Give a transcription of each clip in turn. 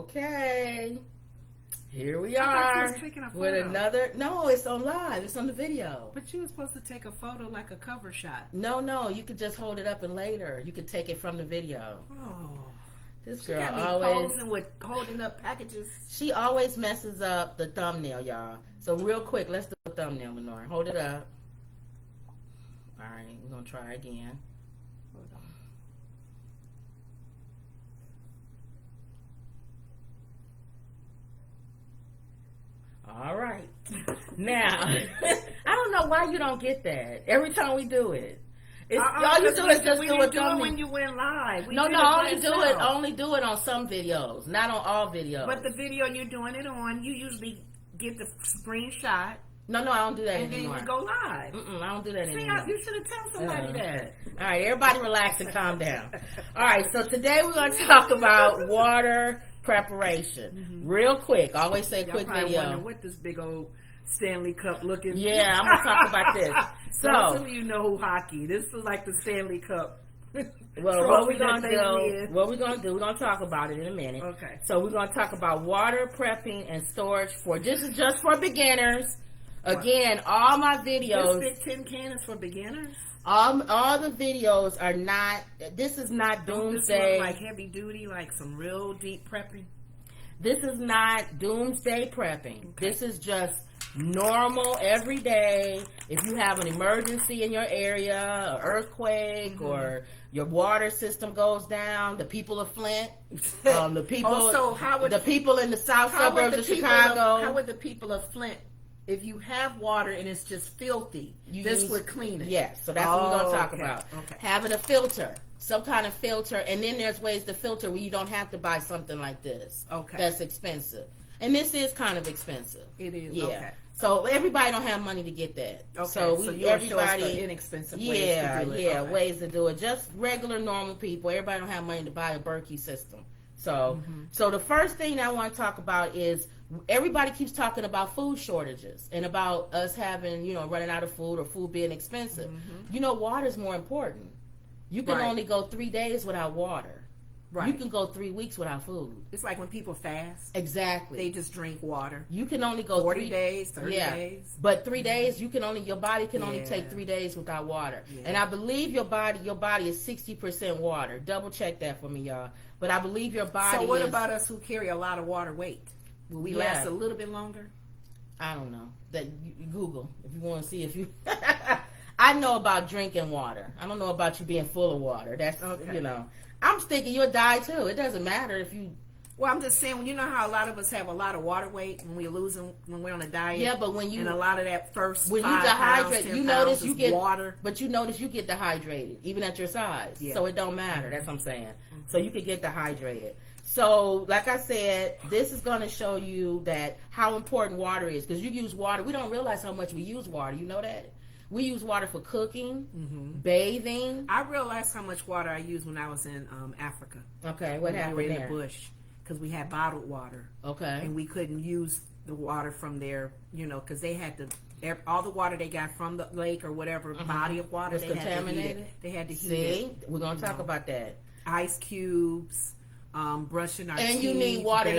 Okay. Here we are with another. No, it's on live. It's on the video. But you were supposed to take a photo like a cover shot. No. You could just hold it up and later you could take it from the video. Oh. This She girl got me always posing with holding up packages. She always messes up the thumbnail, y'all. So real quick, let's do a thumbnail, Lenore. Hold it up. All right, we're gonna try again. Hold on. All right. Now, I don't know why you don't get that every time we do it. All you do is just do a thumbnail. When you went live. No, only do it on some videos, not on all videos. But the video you're doing it on, you usually get the screenshot. No, I don't do that and anymore. And then you go live. I don't do that anymore. You should have told somebody that. All right, everybody relax and calm down. All right, so today we're going to talk about water preparation. Real quick. I always say quick video. Wondering what this big old Stanley Cup looking. Yeah, I'm going to talk about this. So some of you know who hockey. This is like the Stanley Cup. Well, what we're going to do, we're going to talk about it in a minute. Okay. So we're going to talk about water prepping and storage for, this is just for beginners. Again, all my videos. This big tin can is for beginners? All the videos are not, this is not doomsday. Like heavy duty, like some real deep prepping? This is not doomsday prepping. Okay. This is just normal, everyday. If you have an emergency in your area, an earthquake, or your water system goes down, the people of Flint, the people, the people in the south suburbs of Chicago. How would the people of Flint, if you have water and it's just filthy, this would clean it? Yes, so that's what we're going to talk about. Okay. Having a filter, some kind of filter, and then there's ways to filter where you don't have to buy something like this. Okay. That's expensive. And this is kind of expensive. It is, yeah. Okay. So everybody don't have money to get that. Okay. So everybody inexpensive ways to do it. Yeah, ways to do it. Just regular normal people. Everybody don't have money to buy a Berkey system. So so the first thing I want to talk about is everybody keeps talking about food shortages and about us having, running out of food or food being expensive. Water is more important. You can only go 3 days without water. Right. You can go 3 weeks without food. It's like when people fast. Exactly. They just drink water. You can only go 40 days, 30 days. But 3 days, your body can only take 3 days without water. Yeah. And I believe your body is 60% water. Double check that for me, y'all. But I believe your body So what about us who carry a lot of water weight? Will we last a little bit longer? I don't know. That you Google if you want to see if you I know about drinking water. I don't know about you being full of water. That's I'm thinking you'll die too. It doesn't matter if you. Well, I'm just saying, you know how a lot of us have a lot of water weight when we're losing, when we're on a diet. Yeah, but when you and a lot of that first when you dehydrate, you notice you get water. But you notice you get dehydrated even at your size. Yeah. So it don't matter. That's what I'm saying. So you could get dehydrated. So, like I said, this is going to show you that how important water is because you use water. We don't realize how much we use water. You know that. We use water for cooking, bathing. I realized how much water I used when I was in Africa. Okay, what happened there? We were in the bush because we had bottled water. Okay. And we couldn't use the water from there, because they had all the water they got from the lake or whatever body of water was contaminated. They had to heat it. See, we're going to talk about that. Ice cubes. Brushing our teeth, and you need water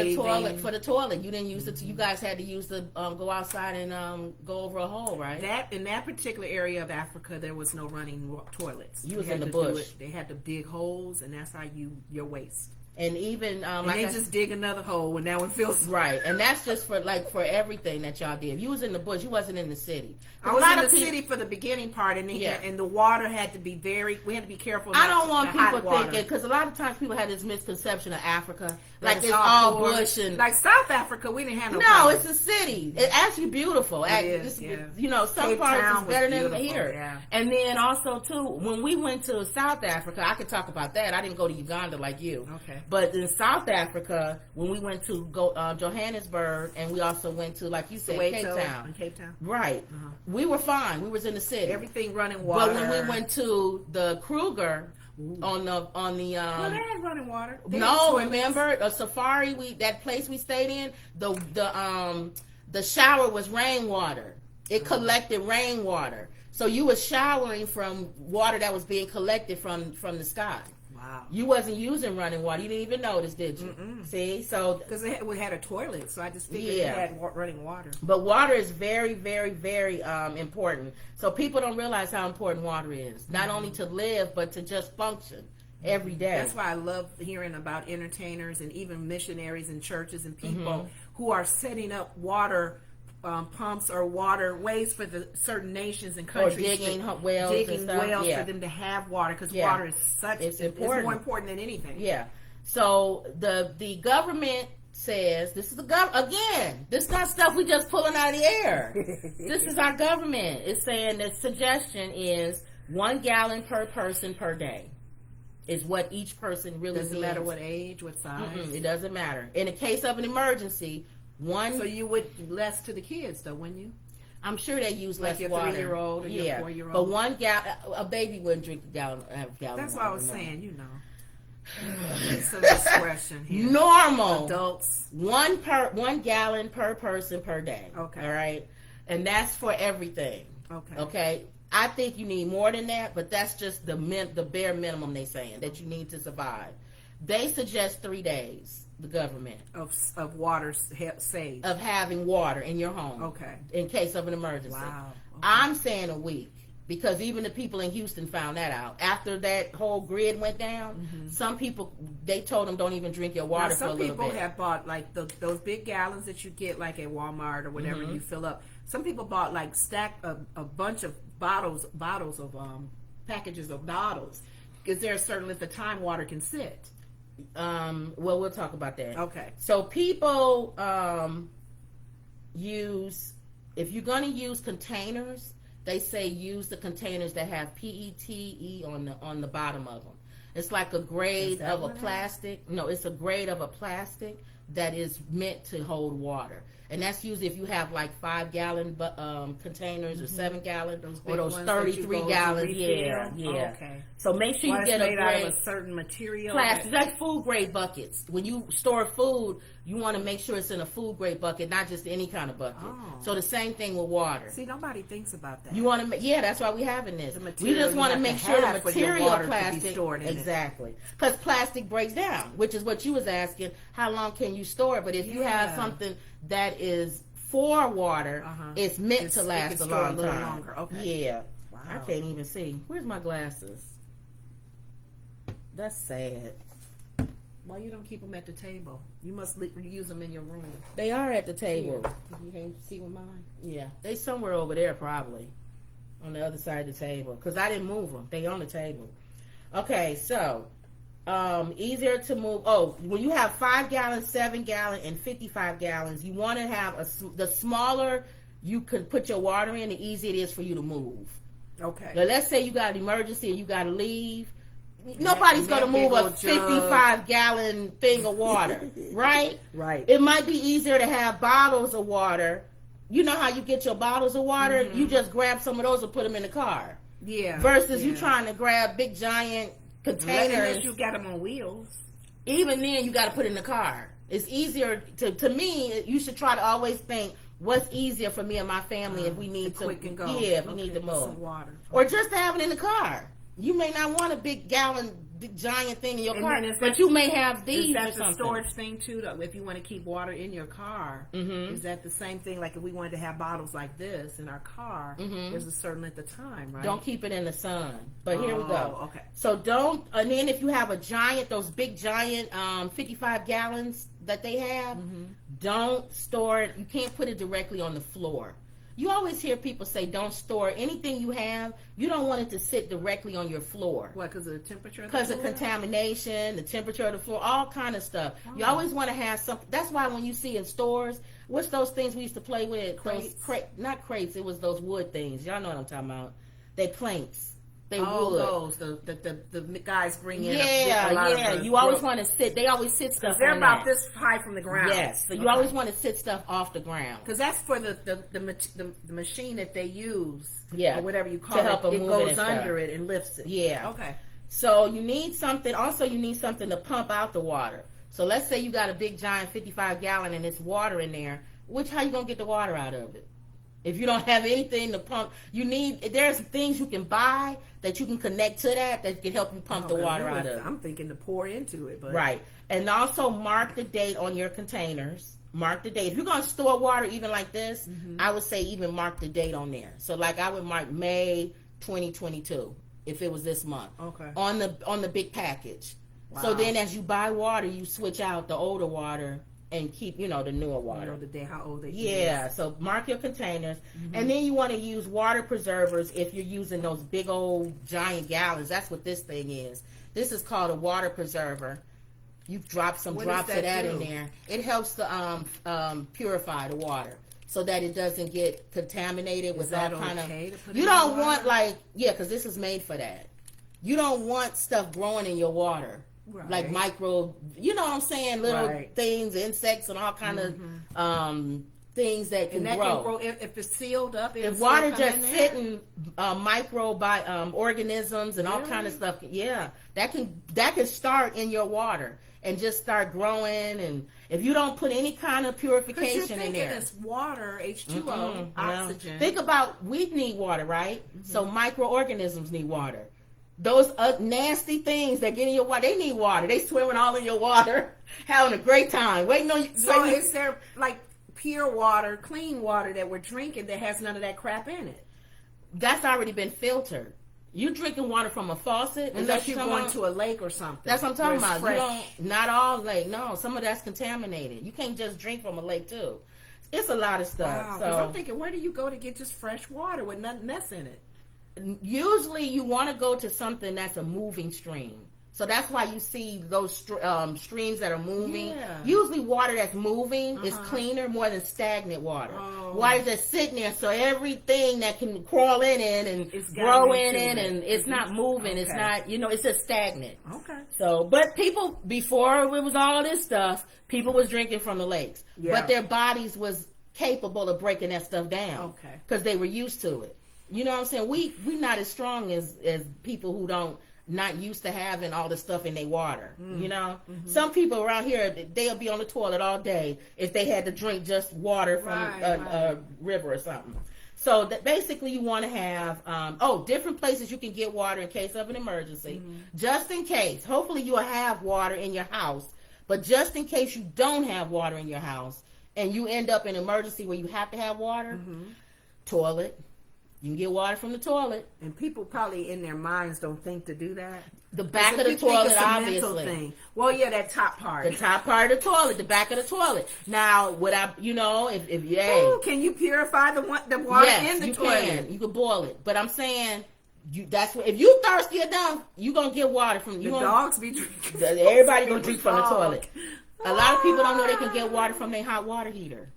for the toilet. You didn't use it. You guys had to use the go outside and go over a hole, right? That in that particular area of Africa, there was no running toilets. You was in the bush. They had to dig holes, and that's how your waste. And even and they just dig another hole, and now it feels right. And that's just for everything that y'all did. If you was in the bush, you wasn't in the city. I was in the city for the beginning part, and and the water had to be we had to be careful. I don't want people thinking because a lot of times people have this misconception of Africa like it's all bush and like South Africa. We didn't have no. No, it's a city. It's actually beautiful. It is, some parts is better than here. Yeah. And then also too, when we went to South Africa, I could talk about that. I didn't go to Uganda like you. Okay. But in South Africa, when we went to Johannesburg, and we also went to, like you said, Cape Town. Right. We were fine. We was in the city. Everything running water. But when we went to the Kruger on the well, they had running water. Remember a safari? That place we stayed in. The shower was rainwater. It collected rainwater. So you were showering from water that was being collected from the sky. Wow. Wow. You wasn't using running water. You didn't even notice, did you? Mm-mm. See? So because we had a toilet, so I just figured Yeah. it had running water. But water is very, very, very important. So people don't realize how important water is. Not only to live, but to just function every day. That's why I love hearing about entertainers and even missionaries and churches and people who are setting up water pumps or waterways for the certain nations and countries. Or digging wells and stuff. Yeah. for them to have water, because water is it's important. It's more important than anything. Yeah. So the government says, this is again, this not stuff we just pulling out of the air. This is our government. It's saying the suggestion is 1 gallon per person per day is what each person really Doesn't needs. matter what age, what size. It doesn't matter. In the case of an emergency, So you would less to the kids, though, wouldn't you? I'm sure they use Like less your water. 3-year-old or your yeah. 4-year-old. But 1 gallon, a baby wouldn't drink a gallon. That's of what I water, was no. saying, you know. Some discretion here. Normal. Adults. 1 gallon per person per day. Okay. All right. And that's for everything. Okay. Okay. I think you need more than that, but that's just the bare minimum they're saying that you need to survive. They suggest 3 days. The government Of water saved. of having water in your home. Okay. In case of an emergency. Wow. Okay. I'm saying a week. Because even the people in Houston found that out. After that whole grid went down, some people, they told them don't even drink your water for a little bit. Some people have bought like those big gallons that you get like at Walmart or whatever you fill up. Some people bought like a bunch of bottles of packages of bottles, because there's a certain length of time water can sit. Well, we'll talk about that. Okay. So people if you're going to use containers, they say use the containers that have PETE on the bottom of them. It's like a grade of a plastic. No, it's a grade of a plastic that is meant to hold water. And that's usually if you have like 5-gallon containers or 7-gallon or those 33 gallons. Yeah, yeah. Okay. So make sure you get a made out grade of a certain material. plastic, like food grade buckets. When you store food, you want to make sure it's in a food grade bucket, not just any kind of bucket. Oh. So the same thing with water. See, nobody thinks about that. You want to, that's why we're having this. We material just want to you make have to sure the have for your material water to be plastic, stored in it. exactly, because plastic breaks down, which is what you was asking. How long can you store it? But if you have something that is for water, it's meant to last a long little time. longer. Okay. Yeah. Wow. I can't even see. Where's my glasses? That's sad. Why you don't keep them at the table? You must use them in your room. They are at the table. You can't see with mine. Yeah, they somewhere over there probably, on the other side of the table. Because I didn't move them. They on the table. Okay, so easier to move. Oh, when you have 5 gallons, 7 gallon, and 55 gallons, you want to have the smaller you can put your water in, the easier it is for you to move. Okay. Now, let's say you got an emergency and you got to leave. Nobody's going to move a big old 55-gallon thing of water, right? Right. It might be easier to have bottles of water. You know how you get your bottles of water? You just grab some of those and put them in the car. Yeah. Versus you trying to grab big, giant containers. Unless you got them on wheels. Even then, you got to put it in the car. It's easier to me. You should try to always think, what's easier for me and my family if we need to, quick and go. Yeah, if we need to Some move, water. or just to have it in the car. You may not want a big giant thing in your car, but you may have these Is or that the something. storage thing too? Though, if you want to keep water in your car, is that the same thing? Like if we wanted to have bottles like this in our car, there's a certain length of time, right? Don't keep it in the sun. But here we go. Okay. So don't. And then if you have those big giant 55 gallons that they have, don't store it. You can't put it directly on the floor. You always hear people say don't store anything you have. You don't want it to sit directly on your floor. What, because of the temperature? Because of contamination, the temperature of the floor, all kind of stuff. You always want to have something. That's why when you see in stores, what's those things we used to play with? Crates? Not crates. It was those wood things. Y'all know what I'm talking about. They planks. They wood. Those the guys bring in. Yeah. You always want to sit. They always sit stuff. They're on about that. this high from the ground. Yes. So you always want to sit stuff off the ground. Because that's for the machine that they use. Yeah. Or whatever you call To help it. them It move goes it and under stuff. it and lifts it. Yeah. Okay. So you need something. Also, you need something to pump out the water. So let's say you got a big giant 55 gallon and it's water in there. How you gonna get the water out of it? If you don't have anything to pump, there's things you can buy that you can connect to that can help you pump the water out of. I'm thinking to pour into it, but right. And also mark the date on your containers. Mark the date. If you're gonna store water even like this, I would say even mark the date on there. So like I would mark May 2022 if it was this month. Okay. On the big package. Wow. So then as you buy water, you switch out the older water and keep, the newer water. The day, how old they Yeah, so mark your containers. And then you want to use water preservers if you're using those big old giant gallons. That's what this thing is. This is called a water preserver. You drop some drops of that in there. It helps to purify the water so that it doesn't get contaminated with all kind of... You don't want because this is made for that. You don't want stuff growing in your water. Right. Like micro, you know what I'm saying? Little things, insects, and all kind of things that can grow. If it's sealed up. If water just sitting, organisms and all kind of stuff. Yeah, that can start in your water and just start growing. And if you don't put any kind of purification in there, it's water, H2O, oxygen. Think about, we need water, right? So microorganisms need water. Those nasty things that get in your water, they need water. They swimming all in your water, having a great time. So is there like pure water, clean water that we're drinking that has none of that crap in it? That's already been filtered. You drinking water from a faucet, unless you're going to a lake or something. That's what I'm talking about. Not all lake. No, some of that's contaminated. You can't just drink from a lake too. It's a lot of stuff. Wow, so I'm thinking, where do you go to get just fresh water with nothing mess in it? Usually you want to go to something that's a moving stream. So that's why you see those streams that are moving. Yeah. Usually water that's moving is cleaner more than stagnant water. Water that's sitting there, so everything that can crawl in it and grow in it, and it's not moving. It's not, it's just stagnant. Okay. So, but people, before it was all this stuff, people was drinking from the lakes. Yeah. But their bodies was capable of breaking that stuff down. Okay. Because they were used to it. You know what I'm saying? We not as strong as people who not used to having all the stuff in their water. Some people around here, they'll be on the toilet all day if they had to drink just water from a river or something. So that basically you want to have different places you can get water in case of an emergency. Just in case. Hopefully you'll have water in your house, but just in case you don't have water in your house and you end up in an emergency where you have to have water, toilet. You can get water from the toilet. And people probably in their minds don't think to do that. The back of the toilet, obviously. Thing. Well, yeah, that top part. The top part of the toilet, the back of the toilet. Now, can you purify the water in the toilet? Yes, you can boil it. But I'm saying, if you thirsty enough, you going to get water from... dogs be drinking. Everybody going to drink from the toilet. A lot of people don't know they can get water from their hot water heater.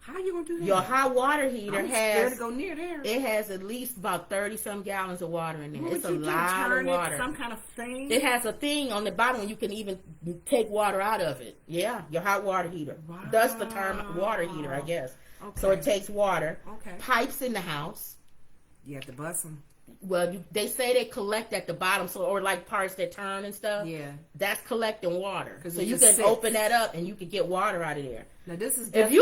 How you gonna do that? Your hot water heater has to go near there. It has at least about 30-some gallons of water in there. It's a lot of water. Some kind of thing. It has a thing on the bottom where you can even take water out of it. Yeah, your hot water heater. Wow. That's the term water heater, I guess. Okay. So it takes water. Okay. Pipes in the house. You have to bust them. Well, they say they collect at the bottom, or like parts that turn and stuff. Yeah, that's collecting water. So you can open that up and you can get water out of there. Now this is if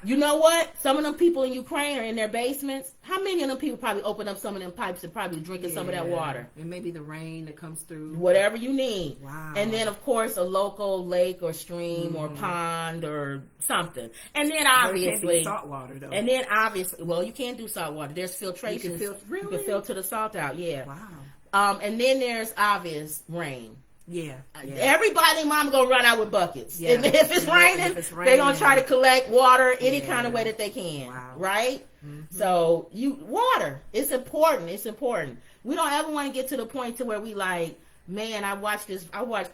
you know what, some of them people in Ukraine are in their basements. How many of them people probably open up some of them pipes and probably drinking some of that water? And maybe the rain that comes through. Whatever you need. Wow. And then of course a local lake or stream or pond or something. And then obviously salt water though. And then obviously, well, you can't do salt water. There's filtration. You can filter the salt out. Yeah. Wow. And then there's obvious rain. Yeah. Everybody, mom gonna run out with buckets. Yeah. If it's raining, they're gonna try to collect water any kind of way that they can. Wow. Right? Mm-hmm. So water. It's important. It's important. We don't ever want to get to the point to where we like, man, I watched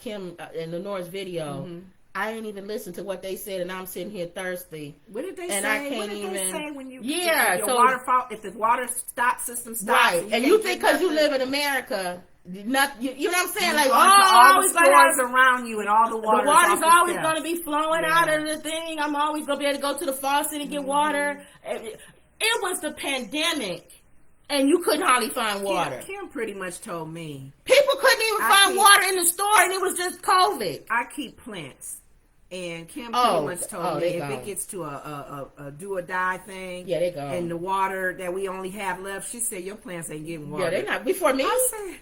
Kim in the North video. Mm-hmm. I didn't even listen to what they said, and I'm sitting here thirsty. What did they say? I can't what did they say when you if the water stop system stops? Right, and you think because you live in America. You know what I'm saying? Like all the stores around you and all the water. The water's always going to be flowing out of the thing. I'm always going to be able to go to the faucet and get water. It was the pandemic, and you couldn't hardly find water. Kim pretty much told me people couldn't even find water in the store, and it was just COVID. I keep plants And Kim pretty much told me if gone. it gets to a do or die thing, they go. And the water that we only have left, she said your plants ain't getting water. Yeah, they're not before me. I said,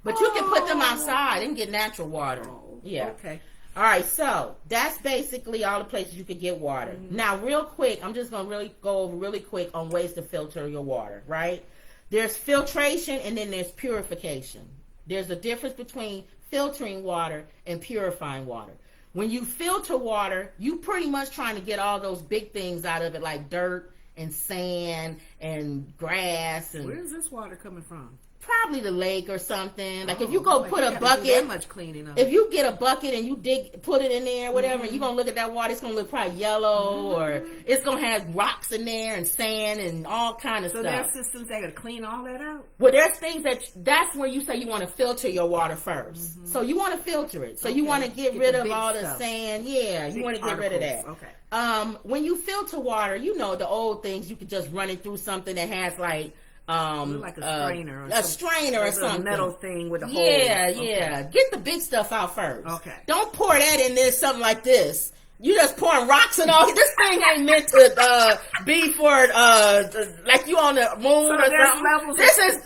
but you can put them outside and get natural water. Yeah. Okay. All right, so that's basically all the places you can get water. Mm-hmm. Now, real quick, I'm just going to go over really quick on ways to filter your water, right? There's filtration and then there's purification. There's a difference between filtering water and purifying water. When you filter water, you pretty much trying to get all those big things out of it, like dirt and sand and grass. And where's this water coming from? Probably the lake or something. Like if you go put a bucket, that much cleaning up. If you get a bucket and you put it in there, whatever, and you're gonna look at that water, it's gonna look probably yellow, or it's gonna have rocks in there and sand and all kind of stuff. So there's systems that are clean all that out. Well, there's things that's where you say you want to filter your water first. So you want to filter it. So you want to get rid of all the sand. Yeah, you want to get rid of that. Okay. When you filter water, you know the old things, you could just run it through something that has like a strainer, or something, metal thing with a hole. Yeah. Get the big stuff out first. Okay. Don't pour that in there, something like this. You just pouring rocks and all. This thing ain't meant to be for like you on the moon or something.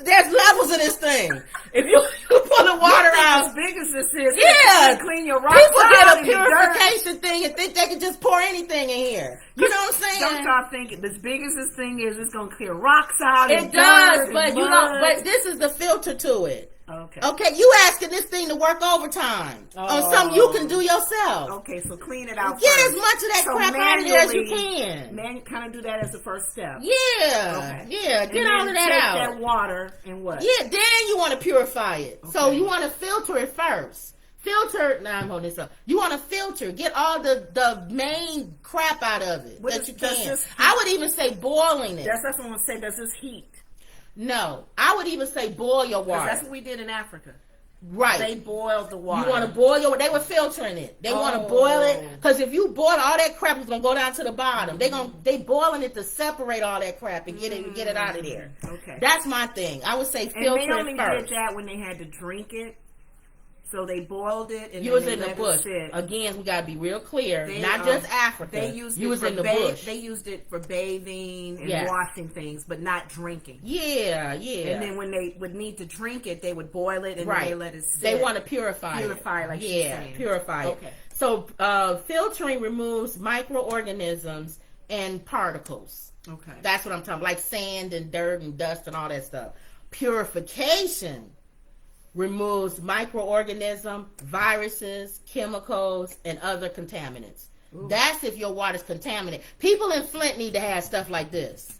There's levels of this thing. If you pull the water out, as big as this is, yeah, clean your rocks. People out get a purification thing and think they can just pour anything in here. You know what I'm saying? Don't y'all think as big as this thing is, it's gonna clear rocks out? It does, but you know, but this is the filter to it. Okay, you asking this thing to work overtime on something you can do yourself. Okay, so clean it out. Get first. as much of that crap out of there as you can. Kind of do that as the first step. Yeah, get all of that out. Take that water and what? Yeah, then you want to purify it. Okay. So you want to filter it first. Now I'm holding this up. You want to filter, get all the main crap out of it that you can. I would even say boiling it. That's what I want to say. Does this heat? No, I would even say boil your water. That's what we did in Africa. Right. They boiled the water. You want to boil your water. They were filtering it. They want to boil it because if you boil all that crap, it's gonna go down to the bottom. They boiling it to separate all that crap and get it out of there. Okay. That's my thing. I would say filter it first. And they only did that when they had to drink it. So they boiled it and you was in the bush. Again, we gotta be real clear. Not just Africa. They used you it was for in the bush. They used it for bathing and washing things, but not drinking. Yeah. And then when they would need to drink it, they would boil it and then they let it sit. They want to purify it, like she's saying. Purify it. Okay. So filtering removes microorganisms and particles. Okay. That's what I'm talking about, like sand and dirt and dust and all that stuff. Purification removes microorganisms, viruses, chemicals, and other contaminants. Ooh. That's if your water's contaminated. People in Flint need to have stuff like this.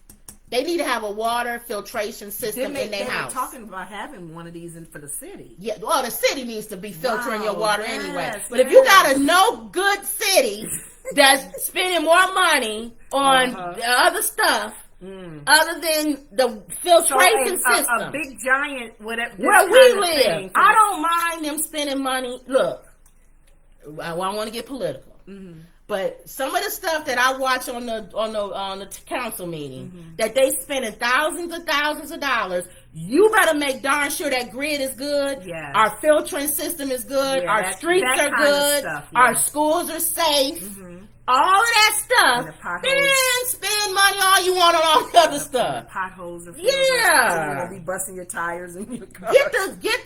They need to have a water filtration system in their house. They were talking about having one of these for the city. Yeah, well, the city needs to be filtering your water anyway. But if you got a no good city that's spending more money on other stuff, other than the filtration system, a big giant where we live, I don't mind them spending money. Look, I want to get political, but some of the stuff that I watch on the council meeting that they spending thousands of dollars. You better make darn sure that grid is good. Yeah. Our filtering system is good. Our streets are good. Our schools are safe. All of that stuff, then spend money all you want on all the other stuff. Potholes are you won't be busting your tires in your car. Get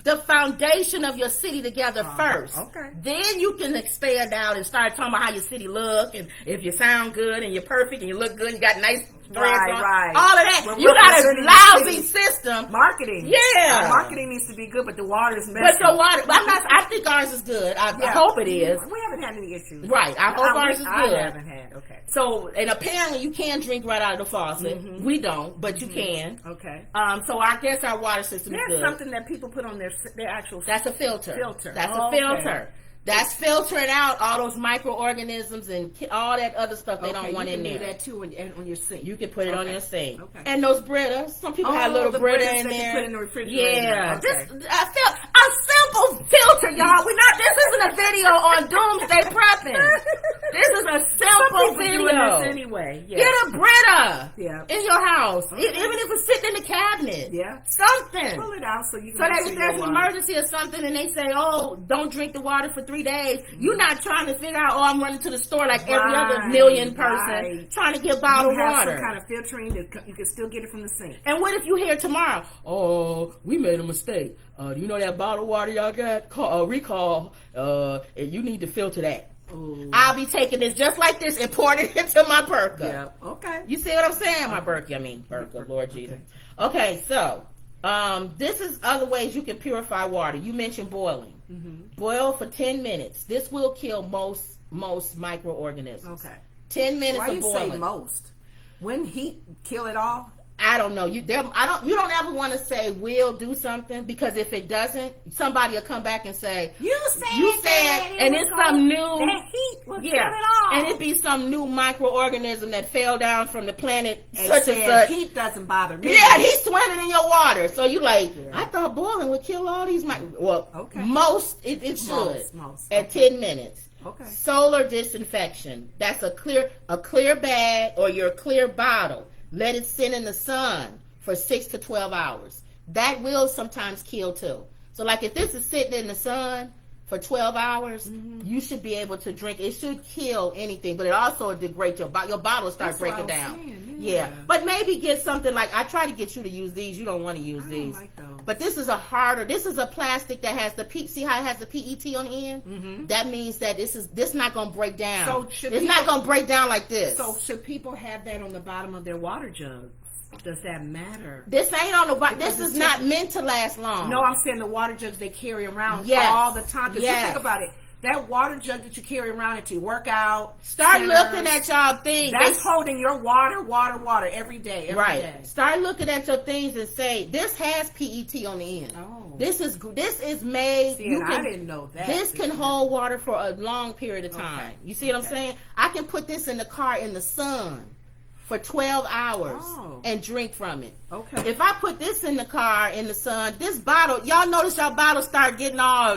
the foundation of your city together first. Okay. Then you can expand out and start talking about how your city look and if you sound good and you're perfect and you look good, you got nice right. All of that. You got a lousy system. Marketing. Yeah. Marketing needs to be good, but the water is messy. But the water, I think ours is good. I hope it is. We haven't had any issues. Right. I hope ours is good. I haven't had. Okay. So, and apparently you can drink right out of the faucet. We don't, but you can. Okay. So I guess our water system is good. There's something that people put on their actual. That's a filter. That's a okay. filter. That's filtering out all those microorganisms and all that other stuff they don't want in there. You can do that too on your sink. You can put it on your sink. Okay. And those Brita. Some people have little Brita in there. Put in the refrigerator. Yeah. Okay. A simple filter, y'all. This isn't a video on doomsday prepping. This is a simple video. Anyway. Yeah. Get a Brita in your house. Even if it's sitting in the cabinet. Yeah. Something. Pull it out so you So can that if there's an emergency or something and they say, oh, don't drink the water for 3 days, you're not trying to figure out, oh, I'm running to the store like every other million person trying to get bottled water. Some kind of filtering that you can still get it from the sink. And what if you hear tomorrow, oh, we made a mistake. You know that bottled water y'all got? Recall. And you need to filter that. Ooh. I'll be taking this just like this and pouring it into my Berkey. Yeah, okay. You see what I'm saying? My Berkey, Lord Jesus. Okay, so this is other ways you can purify water. You mentioned boiling. Boil for 10 minutes. This will kill most microorganisms. Okay. 10 minutes of boiling. Why you say most? Wouldn't heat kill it all? I don't know. You don't ever want to say will do something, because if it doesn't, somebody will come back and say you said and it's some new that heat will kill it all. And it be some new microorganism that fell down from the planet and such and such. Heat doesn't bother me. Yeah, he's swimming in your water. So you like, I thought boiling would kill all these most it should most. At 10 minutes. Okay. Solar disinfection. That's a clear bag or your clear bottle. Let it sit in the sun for 6 to 12 hours. That will sometimes kill too. So like if this is sitting in the sun for 12 hours, you should be able to drink. It should kill anything, but it also degrades your bottle starts breaking down. Yeah. But maybe get something like, I try to get you to use these. You don't want to use these. Like those. But this is this is a plastic that has see how it has the PET on the end? That means that this not going to break down. So it's not going to break down like this. So should people have that on the bottom of their water jug? Does that matter? This ain't on the bottom. This is not meant to last long. No, I'm saying the water jugs they carry around all the time. Because you think about it. That water jug that you carry around at your workout, start looking at y'all things. That's holding your water every day. Every day. Start looking at your things and say, this has PET on the end. Oh. This is made. See, I didn't know that. This can hold water for a long period of time. Okay. You see what I'm saying? I can put this in the car in the sun for 12 hours and drink from it. Okay. If I put this in the car in the sun, this bottle, y'all notice y'all bottles start getting all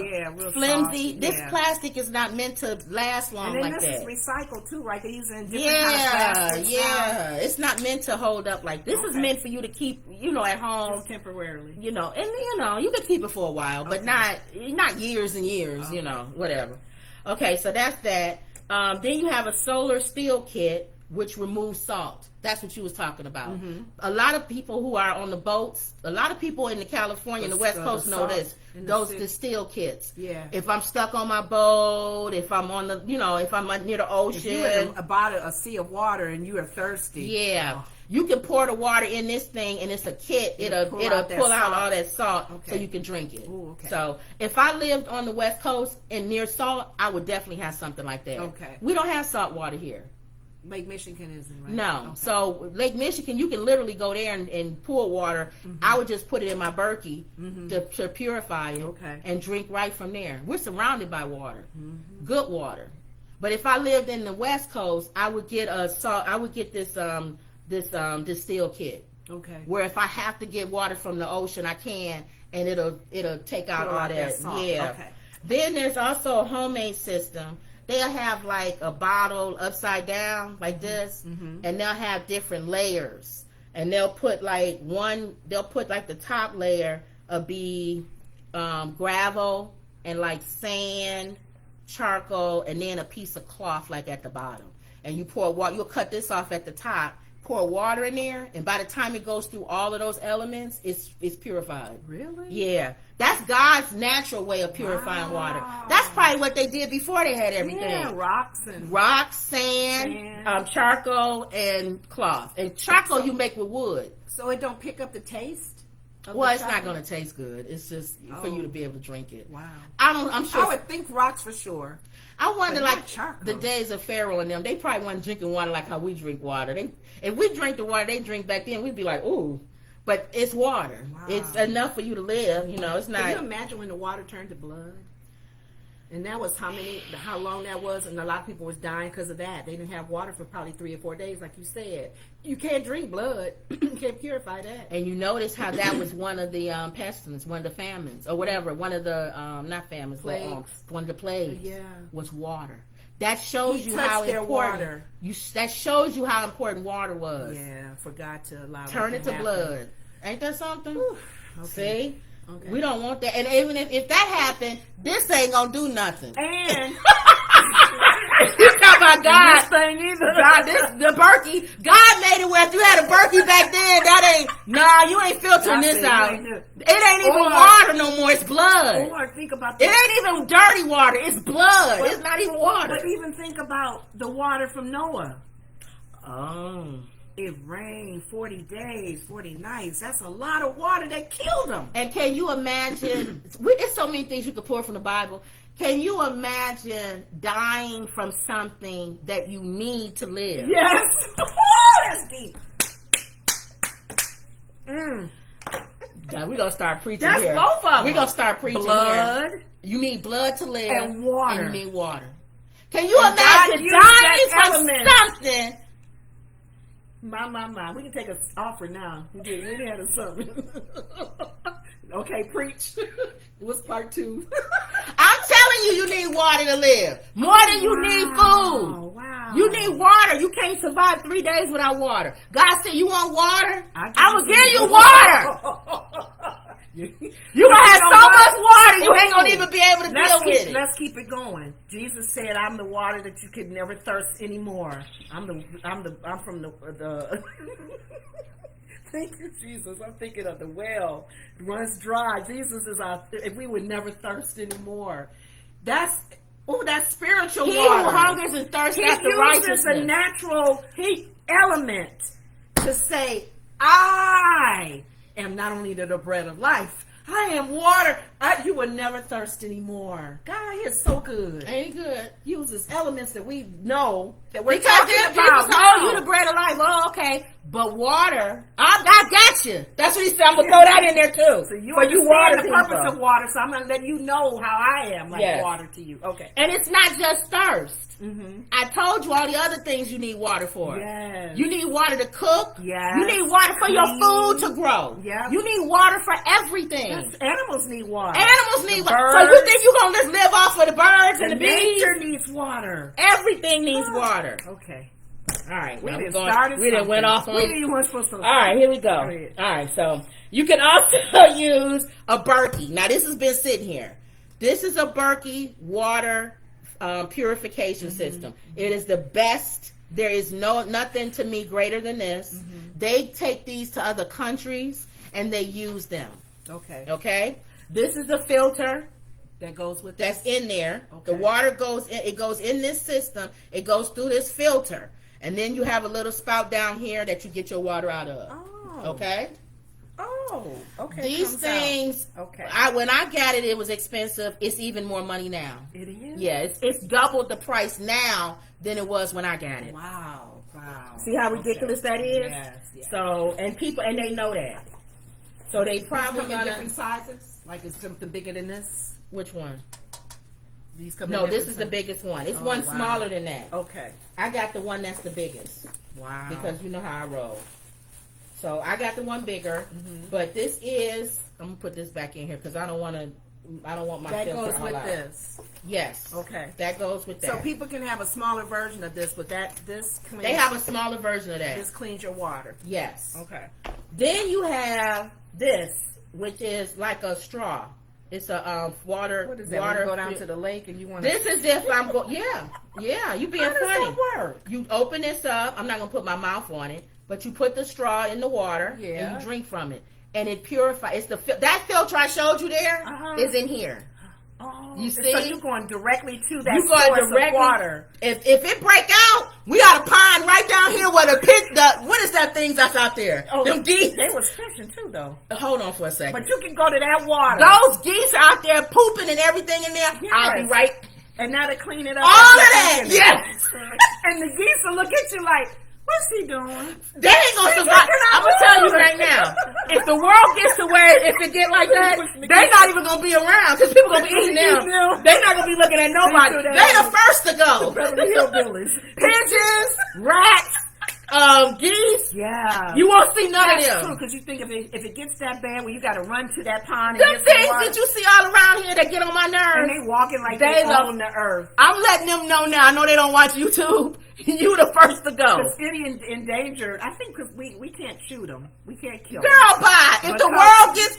flimsy. This plastic is not meant to last long like that. And this is recycled too, right? They're using different kind of plastics. Yeah. It's not meant to hold up like this. Is meant for you to keep, at home. Just temporarily. And you can keep it for a while, but not years and years, whatever. Okay, so that's that. Then you have a solar steel kit, which removes salt. That's what you was talking about. A lot of people who are on the boats, a lot of people in California and the West Coast know this. The steel kits. Yeah. If I'm stuck on my boat, if I'm on the, if I'm near the ocean. If you're about a sea of water and you are thirsty. Yeah. You can pour the water in this thing, and it's a kit. It'll pull out all that salt so you can drink it. Ooh, okay. So if I lived on the West Coast and near salt, I would definitely have something like that. Okay. We don't have salt water here. Lake Michigan isn't, right? No. Okay. So Lake Michigan, you can literally go there and pour water. I would just put it in my Berkey to purify it and drink right from there. We're surrounded by water, good water. But if I lived in the West Coast, I would get this steel kit. Okay. Where if I have to get water from the ocean, I can, and it'll take out all that. Yeah. Okay. Then there's also a homemade system. They'll have like a bottle upside down like this, and they'll have different layers. And they'll put like the top layer of gravel and like sand, charcoal, and then a piece of cloth like at the bottom. And you pour water, you'll cut this off at the top, pour water in there, and by the time it goes through all of those elements, it's purified. Really? Yeah. That's God's natural way of purifying water. That's probably what they did before they had everything. Yeah, rocks, sand, charcoal, and cloth. And charcoal you make with wood. So it don't pick up the taste? Well, it's not going to taste good. It's just for you to be able to drink it. Wow. I'm sure. I would think rocks for sure. I wonder, like, the days of Pharaoh and them, they probably weren't drinking water like how we drink water. If we drink the water they drink back then, we'd be like, ooh. But it's water. Wow. It's enough for you to live. It's not. Can you imagine when the water turned to blood? And that was how long that was, and a lot of people was dying because of that. They didn't have water for probably 3 or 4 days, like you said. You can't drink blood. You can't purify that. And you notice how that was one of the pestilence, one of the famines, or whatever, one of the, not famines, but one of the plagues was water. That shows you how important. That shows you how important water was. Yeah, for God to allow. Turn it to blood. Ain't that something? Okay. See? Okay. We don't want that. And even if that happened, this ain't gonna do nothing. And You talk about God. this thing either. God, the Berkey. God made it where if you had a Berkey back then, that ain't. Nah, you ain't filtering this out. It ain't even water no more. It's blood. Or think about It ain't even dirty water. It's blood. It's not even water. But even think about the water from Noah. Oh. It rained 40 days, 40 nights. That's a lot of water that killed them. And can you imagine? There's so many things you could pull from the Bible. Can you imagine dying from something that you need to live? Yes. That's deep. God, we're going to start preaching That's here. both of them. We're going to start preaching Blood. here. You need blood to live. And water. And you need water. Can you And imagine God used dying that from element. something? My. We can take an offering now. We didn't have a sermon. Okay, preach. It was part 2. I'm telling you, you need water to live. More than you need food. Wow. You need water. You can't survive 3 days without water. God said, you want water? I will give you water. You gonna have so much water, you ain't gonna even be able to deal with it. Let's keep it going. Jesus said, "I'm the water that you could never thirst anymore. I'm from the." Thank you, Jesus. I'm thinking of the well runs dry. Jesus is our. If we would never thirst anymore, that's spiritual He water. who hungers and thirsts after He uses righteousness. a natural element to say, "I am not only the bread of life, I am water. You will never thirst anymore." God is so good. Ain't he good? He uses elements that we know that we're Because talking then about. people say, oh, you the bread of life. Oh, okay. But water, I got you. That's what he said. I'm going to throw that in there too. So you For you understand water the people. purpose of water, so I'm going to let you know how I am like Yes. water to you. Okay. And it's not just thirst. Mm-hmm. I told you all the other things you need water for. Yes. You need water to cook. Yes. You need water for your food to grow. Yep. You need water for everything. Yes, animals need water. Animals need The water. So birds. you think you're going to just live off of the birds and the bees? Nature needs water. Everything needs water. Okay. All right. We now didn't we're going- started We done went off on. We weren't supposed to. All right, here we go. Go ahead. All right, so you can also use a Berkey. Now, this has been sitting here. This is a Berkey water purification system. It is the best. There is nothing to me greater than this. They take these to other countries and they use them. Okay. Okay? This is the filter That goes with that's this? in there. Okay. The water goes in, it goes in this system. It goes through this filter. And then you have a little spout down here that you get your water out of. Oh. Okay? Oh. Okay. These Comes things, out. Okay. when I got it, it was expensive. It's even more money now. It is? Yeah, it's doubled the price now than it was when I got it. Wow. Wow. See how ridiculous that is? Yes. Yes. So, and they know that. So they probably Come in gonna, different sizes? Like is something bigger than this? which one? These come No, in this different is the sizes? biggest one. It's Oh, one wow. smaller than that. Okay. I got the one that's the biggest. Wow. Because you know how I roll. So I got the one bigger, but this is. I'm gonna put this back in here because I don't want my that filter goes all with out. this. Yes. Okay. That goes with that. So people can have a smaller version of this, but this cleans. They have a smaller version of that. This cleans your water. Yes. Okay. Then you have this, which is like a straw. It's a water. What is that? Water. When you go down to the lake and you want This is if I'm going. Yeah. You being How does funny. that work? You open this up. I'm not gonna put my mouth on it, but you put the straw in the water Yeah. and you drink from it, and it purifies. It's that filter I showed you there is in here. Oh, You so see? you're going directly to that You going source directly. of water. If it break out, we got a pond right down here where what is that thing that's out there? Oh, Them geese. They was fishing too, though. Hold on for a second. But you can go to that water. Those geese are out there pooping and everything in there. Yes. I'll be right. And now they clean it up. All of that. Everything. Yes. And the geese will look at you like, what's he doing? They ain't gonna survive. I'm gonna tell you right now. If the world gets to where if it get like that, they not even gonna be around because people gonna be eating them. They not gonna be looking at nobody. They the first to go. Beverly Hillbillies. Pigeons, rats, geese. Yeah. You won't see none That's of them. true, because you think if it gets that bad where you got to run to that pond and Them get some things water, that you see all around here that get on my and nerves. they walking like They they love- own the earth. I'm letting them know now. I know they don't watch YouTube. you the first to go. Because any endangered, I think because we can't shoot them. We can't kill them. Girl, bye. If the world gets...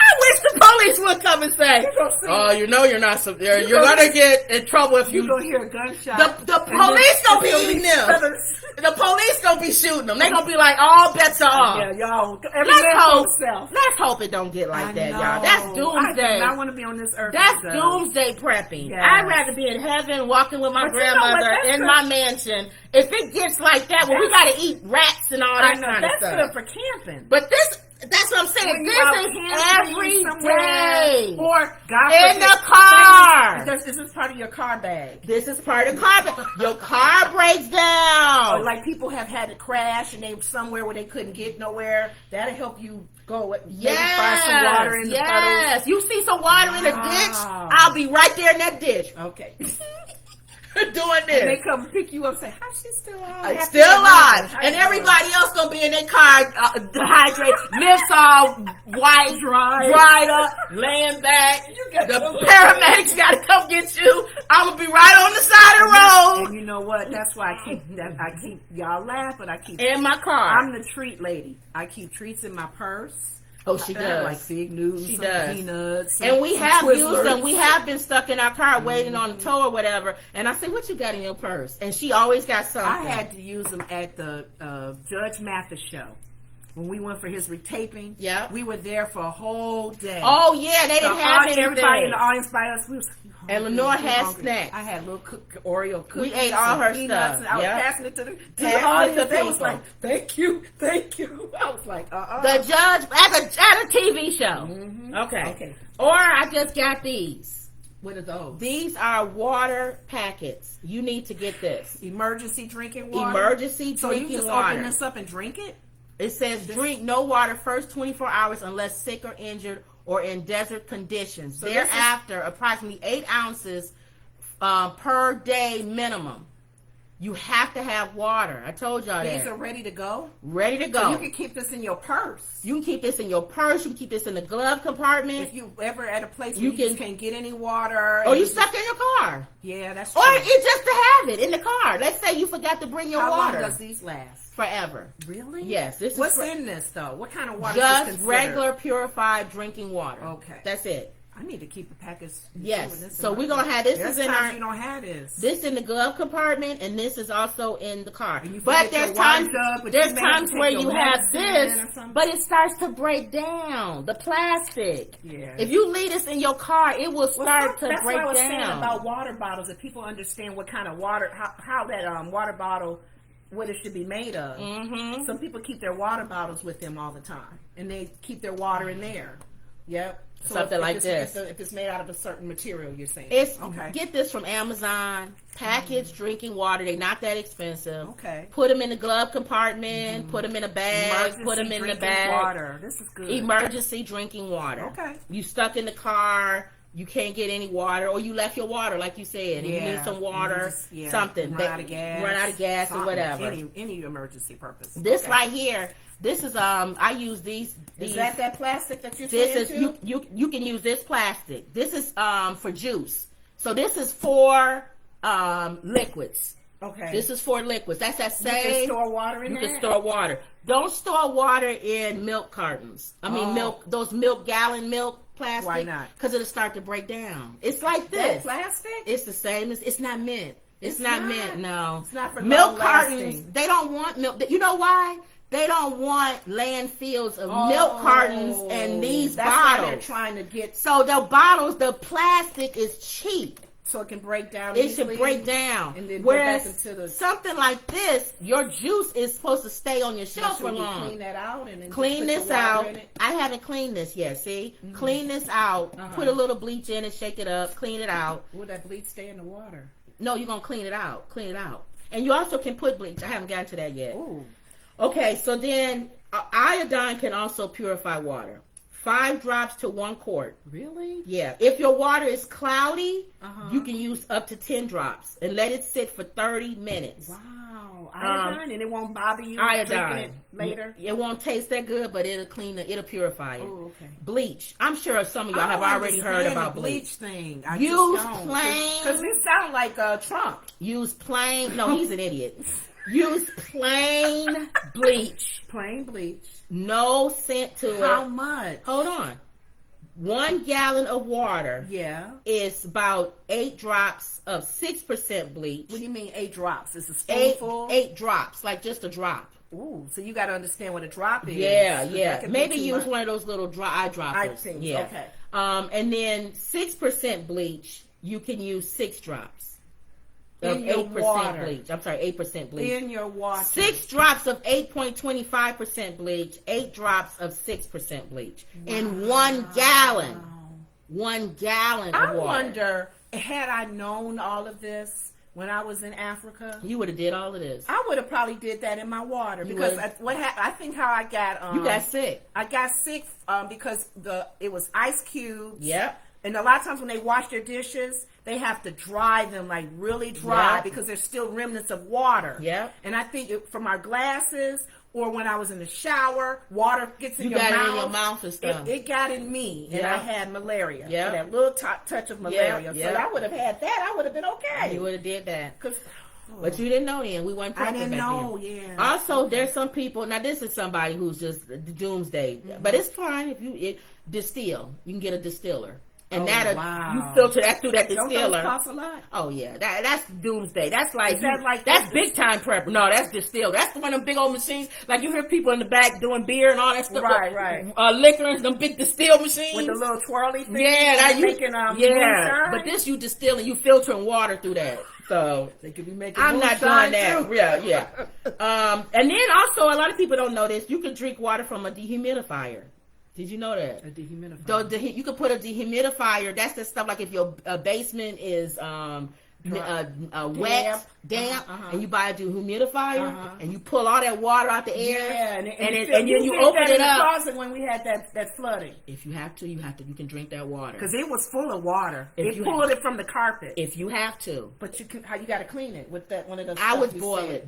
I wish the police would come and say, "Oh, you know you're not. You're gonna get in trouble if you're you." Gonna hear a gunshot. The police gonna be eating them. The police gonna be shooting them. They gonna be like, all bets are off. Yeah, y'all. Let's hope it don't get like that, y'all. That's doomsday. I want to be on this earth. That's doomsday prepping. Yes. I'd rather be in heaven walking with my grandmother in my mansion. If it gets like that, well, we gotta eat rats and all that kind of stuff. That's good for camping. But that's what I'm saying. This is every day. Or in the car. This is part of your car bag. This is part of the car bag. Your car breaks down. Or like people have had to crash and they were somewhere where they couldn't get nowhere. That'll help you go. Yes. Find some water in the puddles. You see some water in the ditch? I'll be right there in that ditch. Okay. Doing this. And they come pick you up and say, how's she still alive? Still alive. And everybody else gonna be in their car dehydrated, lips all white, dried up, laying back. The paramedics gotta come get you. I'm gonna be right on the side of the road. And you know what? That's why I keep y'all laugh, but I keep in my car. I'm the treat lady. I keep treats in my purse. Oh, she does. Like fig Newtons, she does. Peanuts, and we have Twizzlers. used them. We have been stuck in our car waiting on the tow or whatever. And I said, "What you got in your purse?" And she always got something. I had to use them at the Judge Mathis show when we went for his retaping. Yeah, we were there for a whole day. Oh yeah, they didn't have anything. Everybody in the audience by us. We was and Lenore had snacks. I had little Oreo cookies. We ate all her peanuts, stuff. And I was passing it to the audience. They was like, "Thank you." I was like, The judge at a TV show. Mm-hmm. Okay. Or I just got these. What are those? These are water packets. You need to get this. Emergency drinking water. Emergency drinking water. So you just open this up and drink it? It says drink no water first 24 hours unless sick or injured or in desert conditions. So thereafter, approximately 8 ounces per day minimum. You have to have water. I told y'all that. These are ready to go? Ready to go. So you can keep this in your purse. You can keep this in your purse. You can keep this in the glove compartment. If you ever at a place where you just can't get any water. Or you stuck in your car. Yeah, that's true. Or it's just to have it in the car. Let's say you forgot to bring your water. How long does these last? Forever. Really? Yes. What's in this, though? What kind of water is this regular purified drinking water. Okay. That's it. I need to keep a package. Yes. So we're going to have this. There's times you don't have this. This in the glove compartment, and this is also in the car. But there's times where you have this, but it starts to break down. The plastic. Yeah. If you leave this in your car, it will start to break down. That's what I was saying about water bottles. If people understand what kind of water, how that water bottle, what it should be made of. Mm-hmm. Some people keep their water bottles with them all the time, and they keep their water in there. Yep. So something like this. If it's made out of a certain material, you're saying. Get this from Amazon. Packaged drinking water. They're not that expensive. Okay. Put them in the glove compartment. Put them in a bag. Put them in the bag. Water. This is good. Emergency drinking water. Okay. You stuck in the car. You can't get any water, or you left your water, like you said. Yeah. You need some water, something. Run out of gas, or whatever. Any emergency purpose. This right here. This is I use these. Is that plastic that you're saying too? You can use this plastic. This is for juice. So this is for liquids. Okay. This is for liquids. That's that same. You can store water in there? You can store water. Don't store water in milk cartons. I mean gallon milk plastic. Why not? Because it'll start to break down. It's like this. That plastic? It's the same. It's not mint. It's not mint. No. It's not for milk cartons. They don't want milk. You know why? They don't want landfills of milk cartons and these bottles. That's why they're trying to get. So the bottles, the plastic is cheap. So it can break down. It should break down. And then whereas go back into something like this, your juice is supposed to stay on your shelf for long. Clean that out and then clean this out. I haven't cleaned this yet. See, clean this out. Put a little bleach in and shake it up. Clean it out. Will that bleach stay in the water? No, you're gonna clean it out. Clean it out. And you also can put bleach. I haven't gotten to that yet. Ooh. Okay, so then iodine can also purify water. 5 drops to 1 quart. Really? Yeah. If your water is cloudy, you can use up to 10 drops and let it sit for 30 minutes. Wow. iodine, and it won't bother you Iodine. drinking it later? It won't taste that good, but it'll clean it. It'll purify it. Oh, okay. Bleach. I'm sure some of y'all have already heard about bleach. thing. Use plain. Because you sound like Trump. Use plain. No, he's an idiot. Use plain bleach. Plain bleach. No scent to it. How much? Hold on. 1 gallon of water is about 8 drops of 6% bleach. What do you mean 8 drops? It's a spoonful? 8 drops, like just a drop. Ooh, so you got to understand what a drop is. Yeah. Maybe use one of those little eyedroppers. I think, okay. And then 6% bleach, you can use 6 drops. Of In your 8% water. bleach. I'm sorry, 8% bleach. In your water. 6 drops of 8.25% bleach, 8 drops of 6% bleach. In 1 gallon. 1 gallon of water. I wonder, had I known all of this when I was in Africa, you would have did all of this. I would have probably did that in my water because what happened? I think how I got you got sick. I got sick because it was ice cubes. Yep. And a lot of times when they wash their dishes, they have to dry them like really dry because there's still remnants of water. Yeah. And I think from our glasses or when I was in the shower, water gets in your mouth. You got mouth. it in your mouth and stuff. It got in me, and I had malaria. Yeah. That little touch of malaria. Yeah. So I would have had that. I would have been okay. You would have did that. 'Cause But you didn't know then. We weren't prepping I didn't back know, then. yeah. Also, there's some people, now this is somebody who's just the doomsday. But it's fine if you distill. You can get a distiller. And you filter that through that distiller. Don't those cost a lot? Oh yeah, that's doomsday. That's like, like that's big time prep. No, that's distilled. That's one of them big old machines. Like you hear people in the back doing beer and all that stuff. Right. Liquor and them big distill machines With the little twirly thing. Yeah, that you making yeah. But this you distilling, you filtering water through that. So they could be making. I'm not doing that. Too. Yeah. And then also a lot of people don't know this. You can drink water from a dehumidifier. Did you know that? A dehumidifier. You could put a dehumidifier. That's the stuff like if your basement is wet, damp, and you buy a dehumidifier and you pull all that water out the air, and then you open it up. When we had that flooding. If you have to, you can drink that water because it was full of water. It pulled it from the carpet. If you have to, but you got to clean it with that one of those. I would boil it.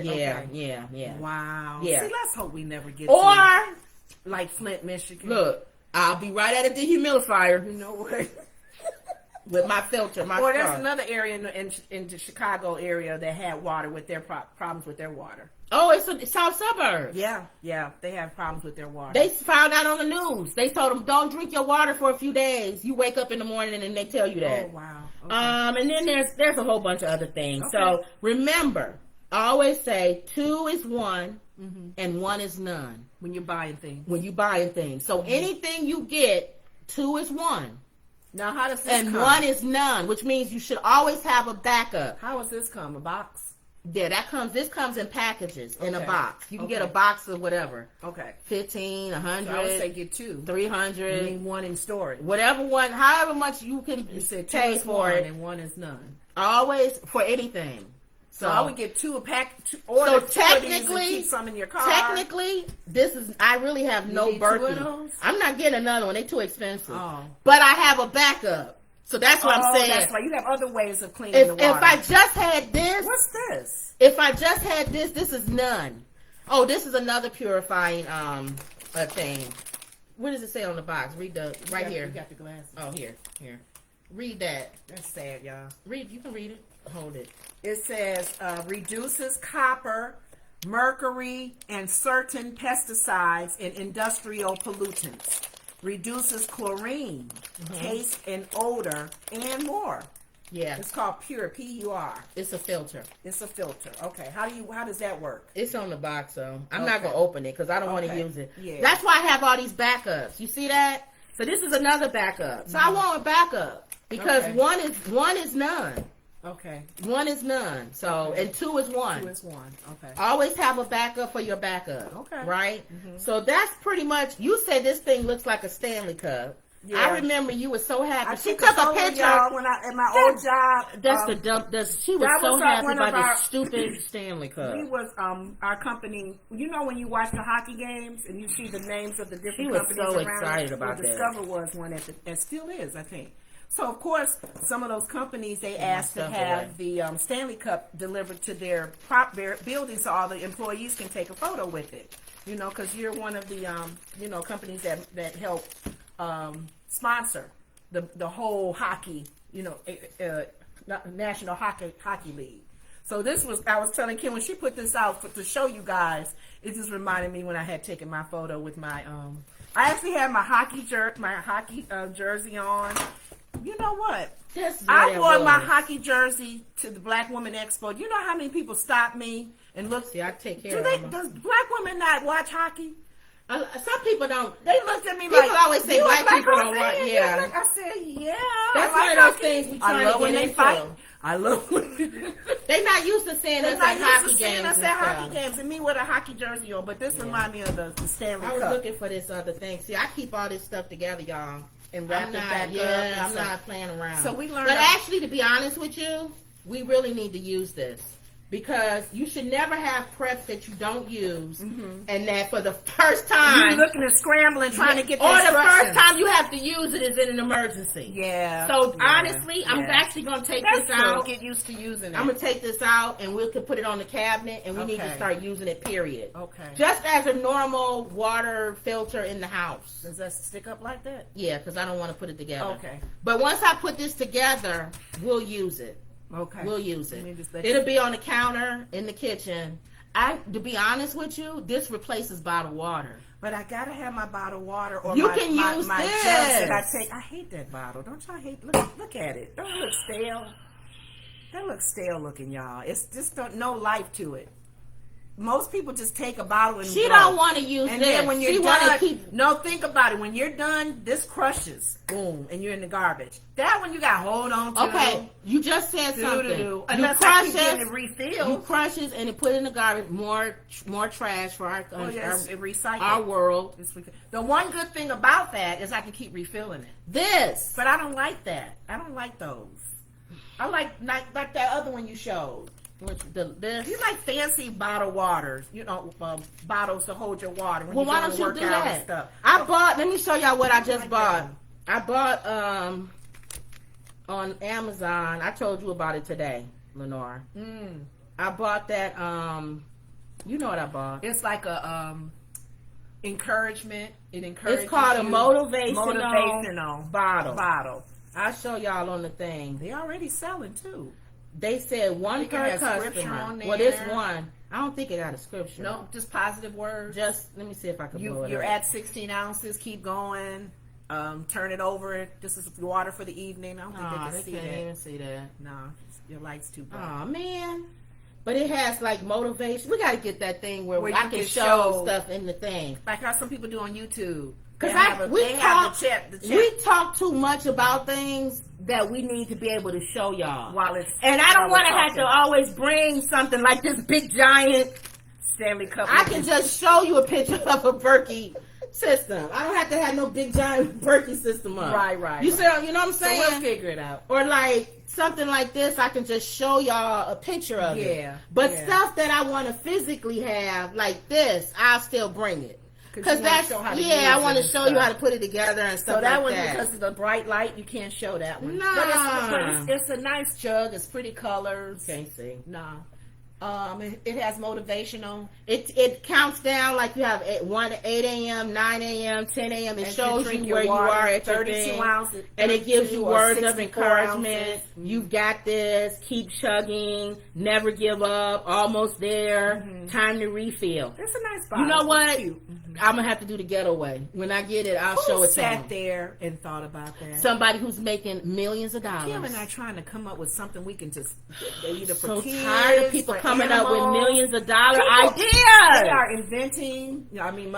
Yeah, okay. yeah. Wow. Yeah. See, let's hope we never get like Flint, Michigan. Look, I'll be right at a dehumidifier. You know what? With my filter, there's another area in the Chicago area that had water with their problems with their water. Oh, it's the South Suburbs. Yeah, they have problems with their water. They found out on the news. They told them, don't drink your water for a few days. You wake up in the morning and then they tell you that. Oh, wow. Okay. And then there's a whole bunch of other things. Okay. So remember, I always say 2 is 1 and 1 is none. When you're buying things. So anything you get, 2 is 1. Now, how does this come? And 1 is none, which means you should always have a backup. How does this come? A box? Yeah, this comes in packages, in a box. You can get a box of whatever. Okay. 15, 100. So I would say get 2. 300. You need 1 in storage. However much you can pay for it. And 1 is none. Always, for anything. So I would get 2 a pack. So technically, keep some in your car. Technically, I really have no Berkey. I'm not getting another one. They're too expensive. Oh. But I have a backup. So that's what I'm saying. That's right. You have other ways of cleaning the water. If I just had this. What's this? If I just had this is none. Oh, this is another purifying thing. What does it say on the box? Read here. You got the glasses. Oh, here. Read that. That's sad, y'all. You can read it. Hold it. It says reduces copper, mercury, and certain pesticides and industrial pollutants. Reduces chlorine, taste and odor, and more. Yeah. It's called Pure, P-U-R. It's a filter. Okay. How does that work? It's on the box, so I'm not going to open it because I don't want to use it. Yeah. That's why I have all these backups. You see that? So this is another backup. So I want a backup because one is none. Okay. 1 is none. So, and 2 is 1. 2 is 1. Okay. Always have a backup for your backup. Okay. Right? So that's pretty much, you said this thing looks like a Stanley Cup. Yeah. I remember you were so happy. She took a picture at my old job. That's the dump. She was so happy about this stupid Stanley Cup. He was our company. You know when you watch the hockey games and you see the names of the different companies around. She was so excited about that. Discover was one and still is, I think. So of course, some of those companies they ask to have the Stanley Cup delivered to their building, so all the employees can take a photo with it. You know, because you're one of the companies that help sponsor the whole hockey, National Hockey League. So I was telling Kim when she put this out to show you guys, it just reminded me when I had taken my photo with my I actually had my hockey jersey on. You know what? I wore my hockey jersey to the Black Women Expo. You know how many people stopped me and looked? See, I take care of them. Does Black women not watch hockey? Some people don't. They looked at me people like, always say Black people don't watch. Yeah. I said, yeah. That's one of those things we trying to get into. Fight. I love when they're not used to seeing us at hockey games. Us at hockey games and me with a hockey jersey on, but this reminds me of the Stanley Cup. I was looking for this other thing. See, I keep all this stuff together, y'all. And wrap it back up. Yeah, I'm not playing around. So we learned. But actually, to be honest with you, we really need to use this. Because you should never have preps that you don't use, and that for the first time you're looking and scrambling trying to get the or the first time you have to use it is in an emergency. Yeah. So honestly, I'm actually going to take this out. Get used to using it. I'm going to take this out, and we could put it on the cabinet, and we need to start using it. Period. Okay. Just as a normal water filter in the house. Does that stick up like that? Yeah, because I don't want to put it together. Okay. But once I put this together, we'll use it. Okay. We'll use it. It'll be on the counter in the kitchen. To be honest with you, this replaces bottled water. But I gotta have my bottled water or you my can use my this. jugs that I take. I hate that bottle. Don't y'all hate? Look at it. Don't it look stale? That looks stale looking, y'all. It's just no life to it. Most people just take a bottle and she don't want to use and this. Then when you're she done, no, think about it. When you're done, this crushes, boom, and you're in the garbage. That one you got to hold on to. Okay, you just said something. Unless you crush it refill. You crush it and it put it in the garbage. More trash for our recycle. world. The one good thing about that is I can keep refilling it. This, but I don't like that. I don't like those. I like that other one you showed. You like fancy bottled waters, bottles to hold your water. When why don't you do that? Let me show y'all what I just bought. I bought on Amazon. I told you about it today, Lenore. I bought that. You know what I bought? It's like a encouragement. It encourages. It's called a motivational bottle. I'll show y'all on the thing. They already selling too. They said one per customer. Well, this one, I don't think it got a scripture. No, just positive words. Just let me see if I can blow it You're up. at 16 ounces. Keep going. Turn it over. This is water for the evening. I don't think they can't even see that. No, your light's too bright. Oh man. But it has like motivation. We got to get that thing where I can show stuff in the thing. Like how some people do on YouTube. Because we talk too much about things that we need to be able to show y'all. And I don't want to have to always bring something like this big giant Stanley Cup. I can just show you a picture of a Berkey system. I don't have to have no big giant Berkey system up. Right. You know what I'm saying? So we'll figure it out. Or like something like this, I can just show y'all a picture of it. Yeah. But stuff that I want to physically have, like this, I'll still bring it. Because that's, I want to show you how to put it together and stuff like that. So that one, because of the bright light, you can't show that one. No. But it's a nice jug. It's pretty colors. Can't see. No. It has motivational. It counts down like you have 8 a.m., 9 a.m., 10 a.m. It shows you where you are at 32 ounces. And it gives you words of encouragement. You've got this. Keep chugging. Never give up. Almost there. Time to refill. It's a nice bottle. You know what? I'm going to have to do the getaway. When I get it, I'll show it to them. Who sat there and thought about that? Somebody who's making millions of dollars. Kim and I trying to come up with something we can just either for so kids, tired of people coming up with millions of dollar ideas. They are inventing. I mean,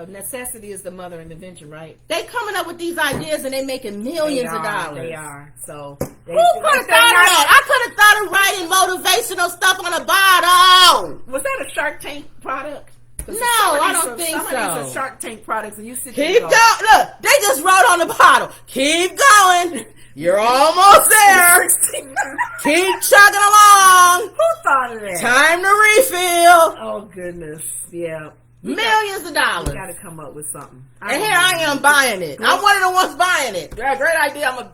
necessity is the mother of invention, right? They coming up with these ideas and they making millions of dollars. They are. So who could have thought of that? I could have thought of writing motivational stuff on a bottle. Was that a Shark Tank product? No, I don't think so. Some of these are Shark Tank products, and you sit there. Keep going. Look, they just wrote on the bottle. Keep going. You're almost there. Keep chugging along. Who thought of that? Time to refill. Oh goodness, yeah. Millions of dollars. You got to come up with something. And here I am buying it. I'm one of the ones buying it. Great idea. I'm gonna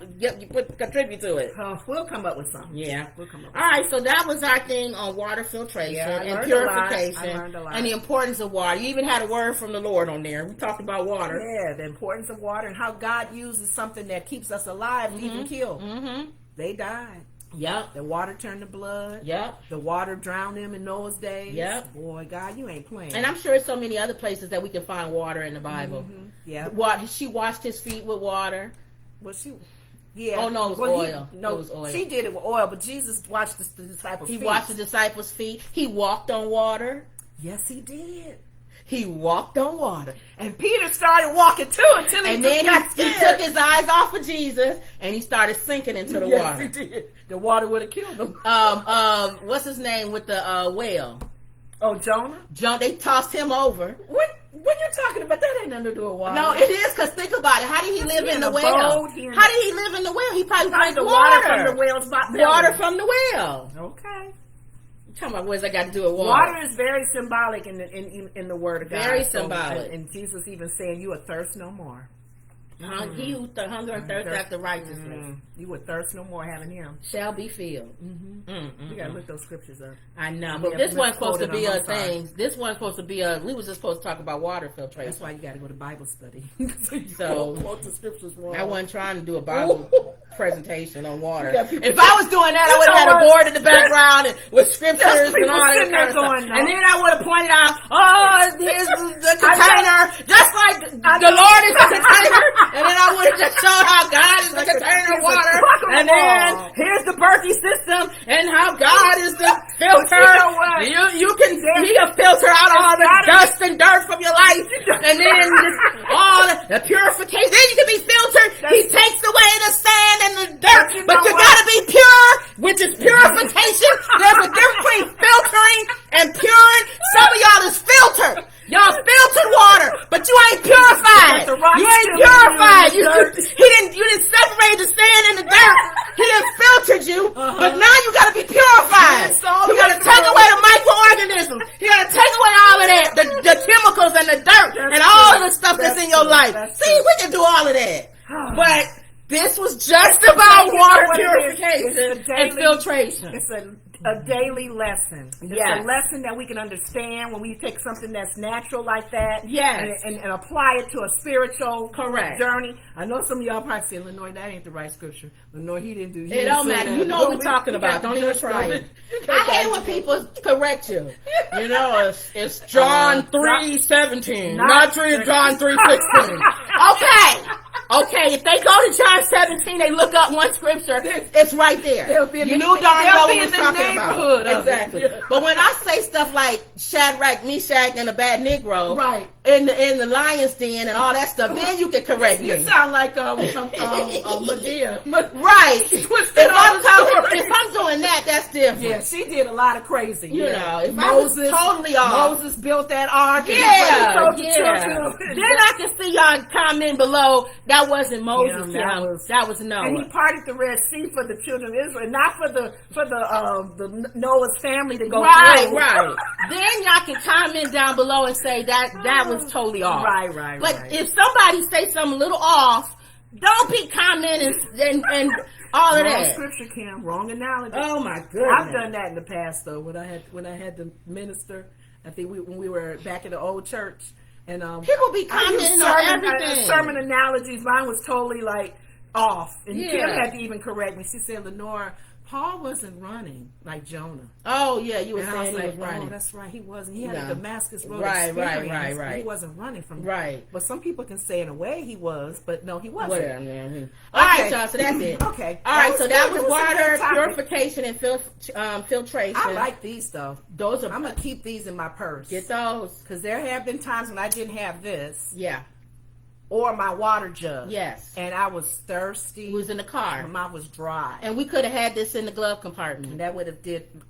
contribute to it. We'll come up with something. Yeah. We'll come up with All right. So that was our thing on water filtration and purification and the importance of water. You even had a word from the Lord on there. We talked about water. Yeah, the importance of water and how God uses something that keeps us alive to even kill. Mm-hmm. They died. Yep. The water turned to blood. Yep. The water drowned them in Noah's days. Yep. Boy, God, you ain't playing. And I'm sure there's so many other places that we can find water in the Bible. Mm-hmm. Yeah. She washed his feet with water. Well, yeah. Oh, no, it was oil. No, it was oil. She did it with oil, but Jesus washed the disciples' feet. He washed the disciples' feet. He walked on water. Yes, he did. He walked on water. And Peter started walking too until he took his eyes off of Jesus and he started sinking into the water. He did. The water would have killed him. What's his name with the whale? Oh, Jonah? They tossed him over. What you talking about? That ain't nothing to do with water. No, it is, because think about it. How did he live in the whale? How did he live in the whale? He probably drank the water from the whale's belly. Water from the whale. Okay. Talking about what does that got to do with water? Water is very symbolic in the Word of God. Very symbolic. And Jesus even saying, "You will thirst no more." He who hunger and thirst after righteousness. You will thirst no more having him. Shall be filled. We gotta look those scriptures up. I know, but this wasn't supposed to be a thing. This wasn't supposed to be we was just supposed to talk about water filtration. That's why you gotta go to Bible study. So quote the scriptures wrong. I wasn't trying to do a Bible presentation on water. If I was doing that, I would have had a board in the background and with scriptures and all that kind of stuff. And then I would have pointed out, here's the container, just like the Lord is the container. And then I would have just showed how God is the container of water. And then here's the Berkey system and how God is the filter. You can be a filter out all the dust and dirt from your life. And then all the purification. Then you can be filtered. He takes away the sand and the dirt. But you gotta be pure, which is purification. There's a difference between filtering and puring. Some of y'all is filtered. Y'all filtered water, but you ain't purified. You ain't purified. You didn't separate the sand and the dirt. He done filtered you, but now you gotta be purified. You gotta take away the microorganisms. You gotta take away all of that, the chemicals and the dirt and all of the stuff that's in your life. See, we can do all of that. But this was just about water purification and filtration. It's a daily lesson. It's a lesson that we can understand when we take something that's natural like that and apply it to a spiritual journey. I know some of y'all probably saying, Lenore, that ain't the right scripture. Lenore, he didn't do it. Don't matter. You know what we're talking about. Don't even try it. I hate when people correct you. You know, it's John 3:17. Not John 3:16. Okay, if they go to John 17, they look up one scripture, it's right there. You knew darn well what we're talking about. Exactly. But when I say stuff like Shadrach, Meshach, and a bad Negro, right, in the lion's den and all that stuff, then you can correct me. You sound like Medea. Right. If I'm doing that, that's different. Yeah, she did a lot of crazy. You know, if Moses totally off. Moses built that ark. Then I can see y'all comment below. That wasn't Moses. That was Noah. And he parted the Red Sea for the children of Israel, not for the Noah's family to go through. Right. Then y'all can comment down below and say that was totally off. Right. But if somebody say something a little off, don't be commenting and all of that. Wrong scripture, Kim. Wrong analogy. Oh my goodness. I've done that in the past though. When I had to minister, I think when we were back in the old church. And people be commenting on everything. Sermon analogies. Mine was totally like off, and Kim had to even correct me. She said, "Lenore, Paul wasn't running like Jonah." Oh yeah, you were saying he was running. Oh, that's right, he wasn't. He had a Damascus Road experience. Right. He wasn't running from. Right. But some people can say in a way he was, but no, he wasn't. Whatever, man. All right, y'all. So that's it. Okay. All right. So that was water purification and filtration. I like these though. Those are. I'm gonna keep these in my purse. Get those, because there have been times when I didn't have this. Yeah. Or my water jug. Yes. And I was thirsty. It was in the car. My mouth was dry. And we could have had this in the glove compartment. And that would have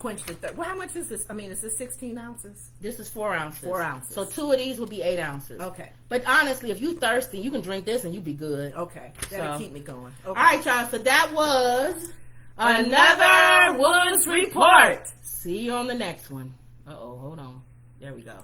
quenched the thirst. Well, how much is this? I mean, is this 16 ounces? This is 4 ounces. 4 ounces. So 2 of these would be 8 ounces. Okay. But honestly, if you thirsty, you can drink this and you be good. Okay. That'll keep me going. Okay. All right, y'all. So that was another Woods Report. See you on the next one. Uh-oh. Hold on. There we go.